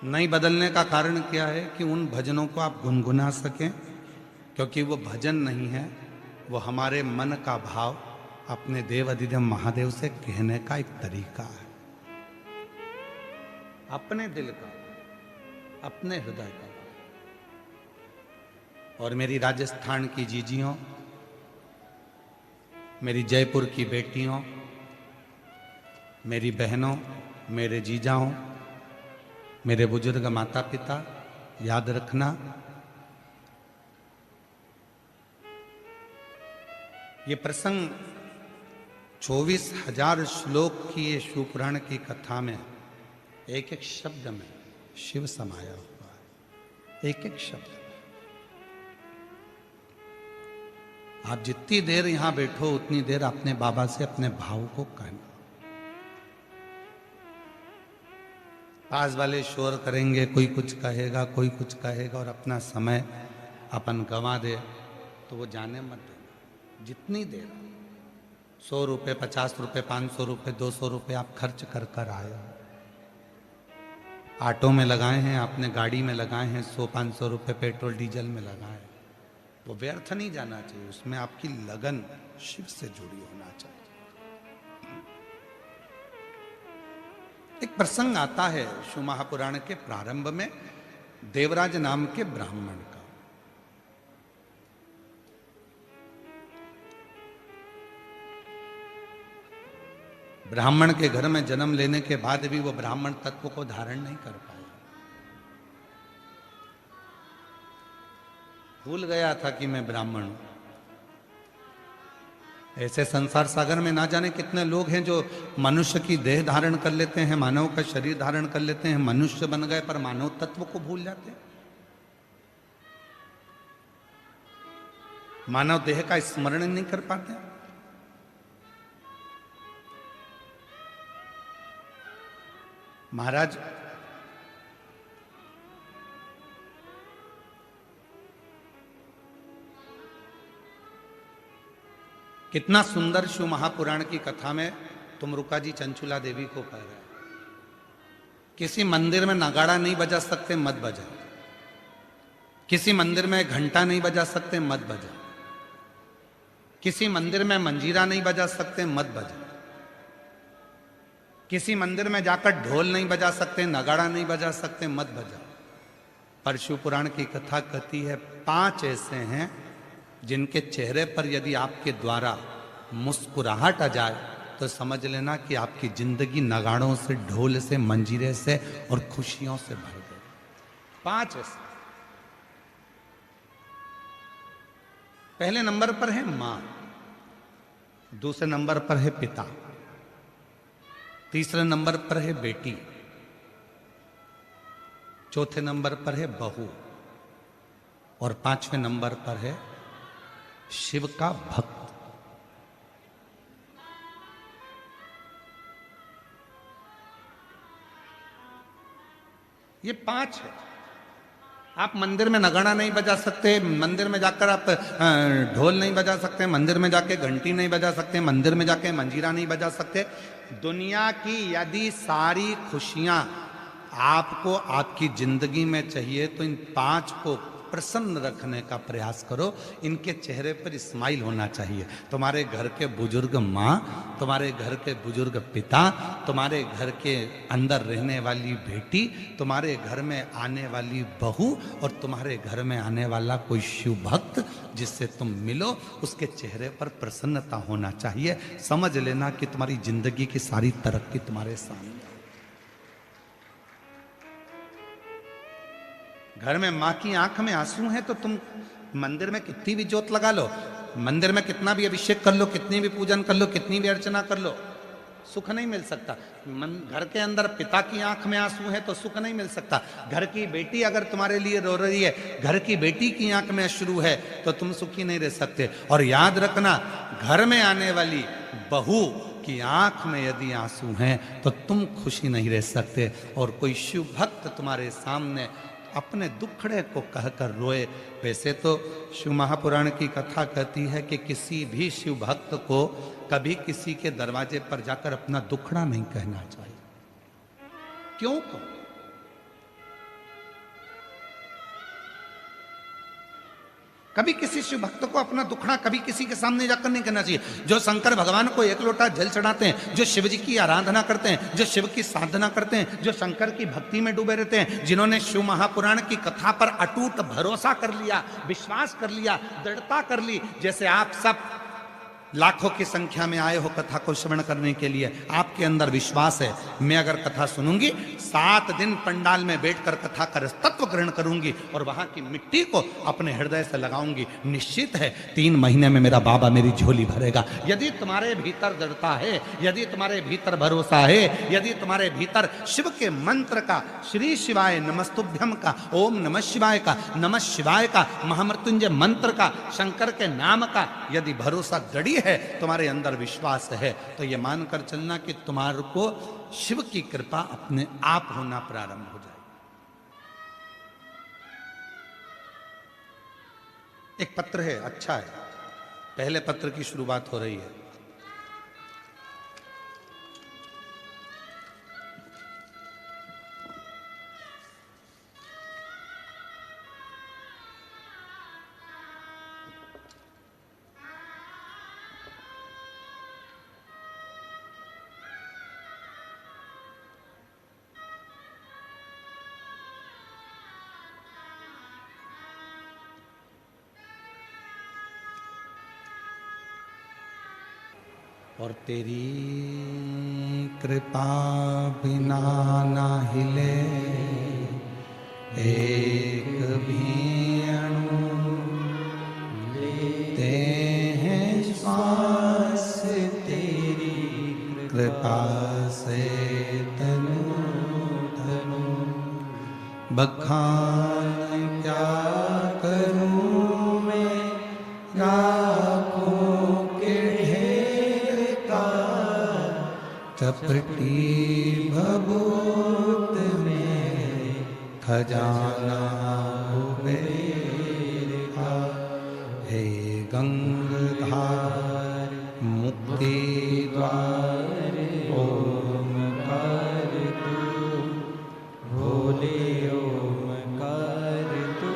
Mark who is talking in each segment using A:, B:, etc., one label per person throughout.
A: नहीं बदलने का कारण क्या है कि उन भजनों को आप गुनगुना सकें, क्योंकि वो भजन नहीं है, वो हमारे मन का भाव अपने देव अधिदेव महादेव से कहने का एक तरीका है, अपने दिल का, अपने हृदय का। और मेरी राजस्थान की जीजियों, मेरी जयपुर की बेटियों, मेरी बहनों, मेरे जीजाओं, मेरे बुजुर्ग माता पिता, याद रखना ये प्रसंग 24,000 श्लोक की ये शिवपुराण की कथा में एक एक शब्द में शिव समाया हुआ है, एक एक शब्द में। आप जितनी देर यहां बैठो उतनी देर अपने बाबा से अपने भाव को कहना। पास वाले शोर करेंगे, कोई कुछ कहेगा, कोई कुछ कहेगा, और अपना समय अपन गंवा दे तो वो जाने मत देना। जितनी देर 100 रुपये, 50 रुपये, 500 रुपये, 200 रुपये आप खर्च कर कर आए हो, ऑटो में लगाए हैं, आपने गाड़ी में लगाए हैं, 100-500 रुपये पेट्रोल डीजल में लगाए, वो व्यर्थ नहीं जाना चाहिए। उसमें आपकी लगन शिव से जुड़ी होना चाहिए। एक प्रसंग आता है शिव महापुराण के प्रारंभ में देवराज नाम के ब्राह्मण का। ब्राह्मण के घर में जन्म लेने के बाद भी वो ब्राह्मण तत्व को धारण नहीं कर पाया। भूल गया था कि मैं ब्राह्मण हूं। ऐसे संसार सागर में ना जाने कितने लोग हैं जो मनुष्य की देह धारण कर लेते हैं, मानव का शरीर धारण कर लेते हैं, मनुष्य बन गए, पर मानव तत्व को भूल जाते हैं। मानव देह का स्मरण नहीं कर पाते। महाराज कितना सुंदर शिव महापुराण की कथा में तुम रुका जी चंचुला देवी को कह रहे हो, किसी मंदिर में नगाड़ा नहीं बजा सकते, मत बजा। किसी मंदिर में घंटा नहीं बजा सकते, मत बजा। किसी मंदिर में मंजीरा नहीं बजा सकते, मत बजा। किसी मंदिर में जाकर ढोल नहीं बजा सकते, नगाड़ा नहीं बजा सकते, मत बजा। पर शिव पुराण की कथा कहती है 5 ऐसे हैं जिनके चेहरे पर यदि आपके द्वारा मुस्कुराहट आ जाए तो समझ लेना कि आपकी जिंदगी नगाड़ों से, ढोल से, मंजीरे से और खुशियों से भर गई। 5 ऐसे। पहले नंबर पर है मां, दूसरे नंबर पर है पिता, तीसरे नंबर पर है बेटी, चौथे नंबर पर है बहू, और 5वें नंबर पर है शिव का भक्त। ये 5 है। आप मंदिर में नगाड़ा नहीं बजा सकते, मंदिर में जाकर आप ढोल नहीं बजा सकते, मंदिर में जाके घंटी नहीं बजा सकते, मंदिर में जाके मंजीरा नहीं बजा सकते। दुनिया की यदि सारी खुशियां आपको आपकी जिंदगी में चाहिए तो इन 5 को प्रसन्न रखने का प्रयास करो। इनके चेहरे पर स्माइल होना चाहिए। तुम्हारे घर के बुजुर्ग माँ, तुम्हारे घर के बुजुर्ग पिता, तुम्हारे घर के अंदर रहने वाली बेटी, तुम्हारे घर में आने वाली बहू, और तुम्हारे घर में आने वाला कोई शिव भक्त जिससे तुम मिलो, उसके चेहरे पर प्रसन्नता होना चाहिए। समझ लेना कि तुम्हारी जिंदगी की सारी तरक्की तुम्हारे सामने। घर में माँ की आंख में आंसू हैं तो तुम मंदिर में कितनी भी जोत लगा लो, मंदिर में कितना भी अभिषेक कर लो, कितनी भी पूजन कर लो, कितनी भी अर्चना कर लो, सुख नहीं मिल सकता। घर के अंदर पिता की आंख में आंसू है तो सुख नहीं मिल सकता। घर की बेटी अगर तुम्हारे लिए रो रही है, घर की बेटी की आंख में अश्रु है तो तुम सुखी नहीं रह सकते। और याद रखना, घर में आने वाली बहू की आंख में यदि आंसू हैं तो तुम खुशी नहीं रह सकते। और कोई शिव भक्त तुम्हारे सामने अपने दुखड़े को कहकर रोए। वैसे तो शिव महापुराण की कथा कहती है कि किसी भी शिव भक्त को कभी किसी के दरवाजे पर जाकर अपना दुखड़ा नहीं कहना चाहिए। क्यों? कभी किसी शिव भक्त को अपना दुखड़ा कभी किसी के सामने जाकर नहीं कहना चाहिए। जो शंकर भगवान को एक लोटा जल चढ़ाते हैं, जो शिव जी की आराधना करते हैं, जो शिव की साधना करते हैं, जो शंकर की भक्ति में डूबे रहते हैं, जिन्होंने शिव महापुराण की कथा पर अटूट भरोसा कर लिया, विश्वास कर लिया, दृढ़ता कर ली, जैसे आप सब लाखों की संख्या में आए हो कथा को श्रवण करने के लिए, आपके अंदर विश्वास है, मैं अगर कथा सुनूंगी 7 दिन पंडाल में बैठकर कथा का तत्व ग्रहण करूंगी और वहां की मिट्टी को अपने हृदय से लगाऊंगी, निश्चित है 3 महीने में मेरा बाबा मेरी झोली भरेगा। यदि तुम्हारे भीतर दृढ़ता है, यदि तुम्हारे भीतर भरोसा है, यदि तुम्हारे भीतर शिव के मंत्र का, श्री शिवाय नमस्तुभ्यम का, ओम नमः शिवाय का, नमः शिवाय का, महामृत्युंजय मंत्र का, शंकर के नाम का यदि भरोसा दृढ़ है, तुम्हारे अंदर विश्वास है, तो यह मानकर चलना कि तुम्हारे को शिव की कृपा अपने आप होना प्रारंभ हो जाए। एक पत्र है, अच्छा है, पहले पत्र की शुरुआत हो रही है। और तेरी कृपा बिना ना हिले एक भी अणु, लेते हैं श्वास तेरी कृपा से तनु तनु। बखान क्या करूं मैं राखों के ढेर का, चपटी भभूत में खजाना कुबेर का। हे गंगाधार मुक्ति द्वार ओमकार तू, भोले ओमकार तू,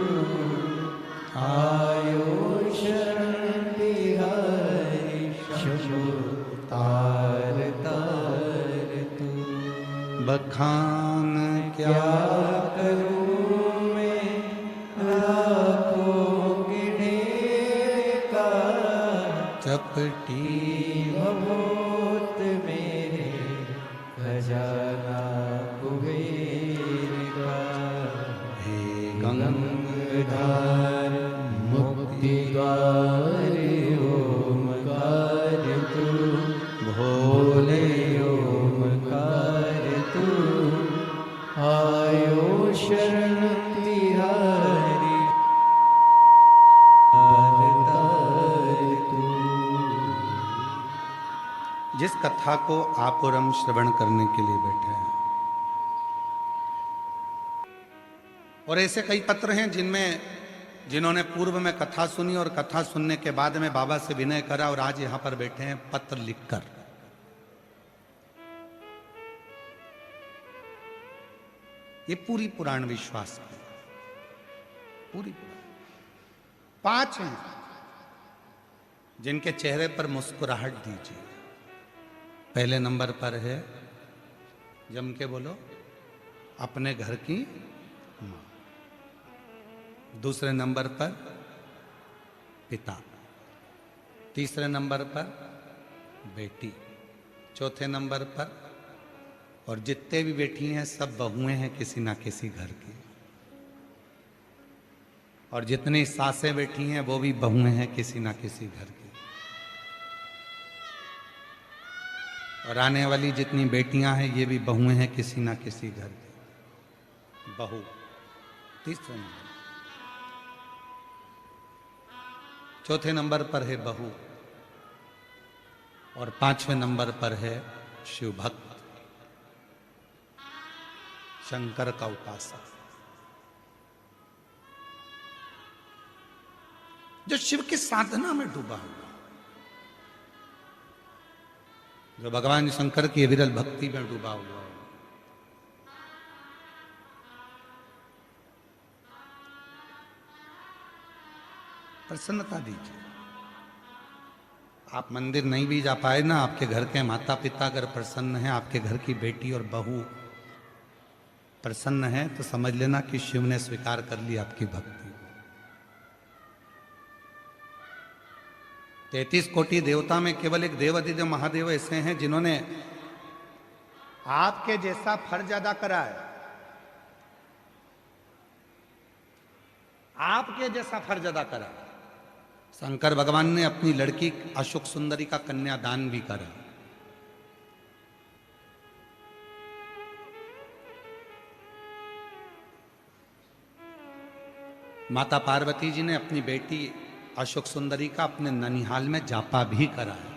A: आयो शरण बिहारी शंभु तार तार तू। बखान क्या करूं मैं राखों के ढेर का, चपटी भभूत मेरे खजाना कुबेर का। हे गंगाधार मुक्ति द्वार ओमकार तू, भोले ओमकार तू, आयो शरण तिहारी तार तू। जिस कथा को आप और हम श्रवण करने के लिए बैठे हैं, और ऐसे कई पत्र हैं जिन्होंने पूर्व में कथा सुनी और कथा सुनने के बाद में बाबा से विनय करा और आज यहां पर बैठे हैं पत्र लिखकर। ये पूरी पुराण विश्वास की, पूरी पुराण 5 हैं जिनके चेहरे पर मुस्कुराहट दीजिए। पहले नंबर पर है, जम के बोलो, अपने घर की मां। दूसरे नंबर पर पिता, तीसरे नंबर पर बेटी, चौथे नंबर पर, और जितने भी बेटी हैं सब बहुएं हैं किसी ना किसी घर की, और जितनी सासें बैठी हैं वो भी बहुएं हैं किसी ना किसी घर की, और आने वाली जितनी बेटियां हैं ये भी बहुएं हैं किसी ना किसी घर की। बहू तीसरे नंबर, चौथे नंबर पर है बहू, और 5वें नंबर पर है शिव भक्त, शंकर का उपासक, जो शिव की साधना में डूबा हुआ, जो भगवान शंकर की विरल भक्ति में डूबा हुआ। प्रसन्नता दीजिए। आप मंदिर नहीं भी जा पाए ना, आपके घर के माता पिता अगर प्रसन्न हैं, आपके घर की बेटी और बहू प्रसन्न है, तो समझ लेना कि शिव ने स्वीकार कर ली आपकी भक्ति। 33 कोटि देवता में केवल एक देव अधिदेव महादेव ऐसे हैं जिन्होंने आपके जैसा फर्ज अदा करा है, आपके जैसा फर्ज अदा करा। शंकर भगवान ने अपनी लड़की अशोक सुंदरी का कन्यादान भी करा। माता पार्वती जी ने अपनी बेटी अशोक सुंदरी का अपने ननिहाल में जापा भी करा है,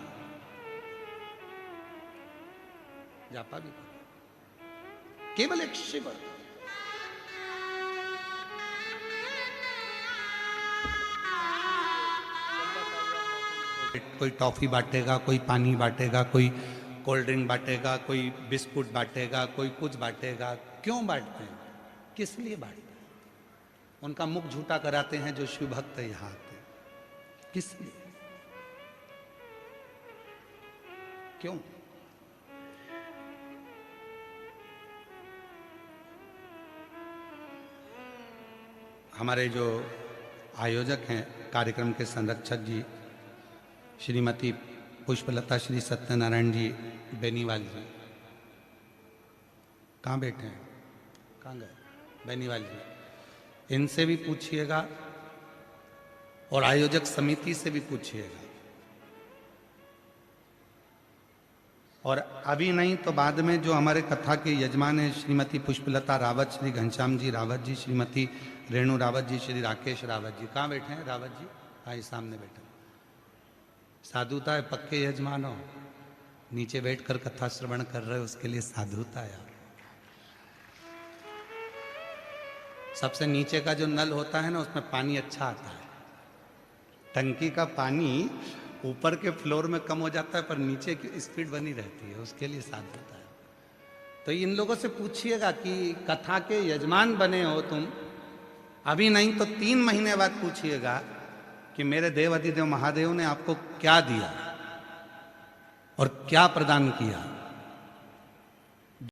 A: जापा भी करा। केवल एक शिव। कोई टॉफी बांटेगा, कोई पानी बांटेगा, कोई कोल्ड ड्रिंक बांटेगा, कोई बिस्कुट बांटेगा, कोई कुछ बांटेगा। क्यों बांटते हैं, किस लिए बांटते हैं? उनका मुख झूठा कराते हैं जो शिव भक्त यहां आते हैं। किस लिए, क्यों? हमारे जो आयोजक हैं, कार्यक्रम के संरक्षक जी श्रीमती पुष्पलता श्री सत्यनारायण जी बेनीवाल जी, कहाँ बैठे हैं, कहाँ गए? बेनीवाल जी, इनसे भी पूछिएगा और आयोजक समिति से भी पूछिएगा। और अभी नहीं तो बाद में जो हमारे कथा के यजमान हैं श्रीमती पुष्पलता रावत, श्री घनश्याम जी रावत जी, श्रीमती रेणु रावत जी, श्री राकेश रावत जी, कहाँ बैठे हैं रावत जी? भाई सामने बैठे। साधुता है, पक्के यजमान हो, नीचे बैठकर कथा श्रवण कर रहे हो, उसके लिए साधुता है। सबसे नीचे का जो नल होता है ना, उसमें पानी अच्छा आता है। टंकी का पानी ऊपर के फ्लोर में कम हो जाता है, पर नीचे की स्पीड बनी रहती है, उसके लिए साधुता है। तो इन लोगों से पूछिएगा कि कथा के यजमान बने हो तुम, अभी नहीं तो 3 महीने बाद पूछिएगा कि मेरे देव अधिदेव महादेव ने आपको क्या दिया और क्या प्रदान किया।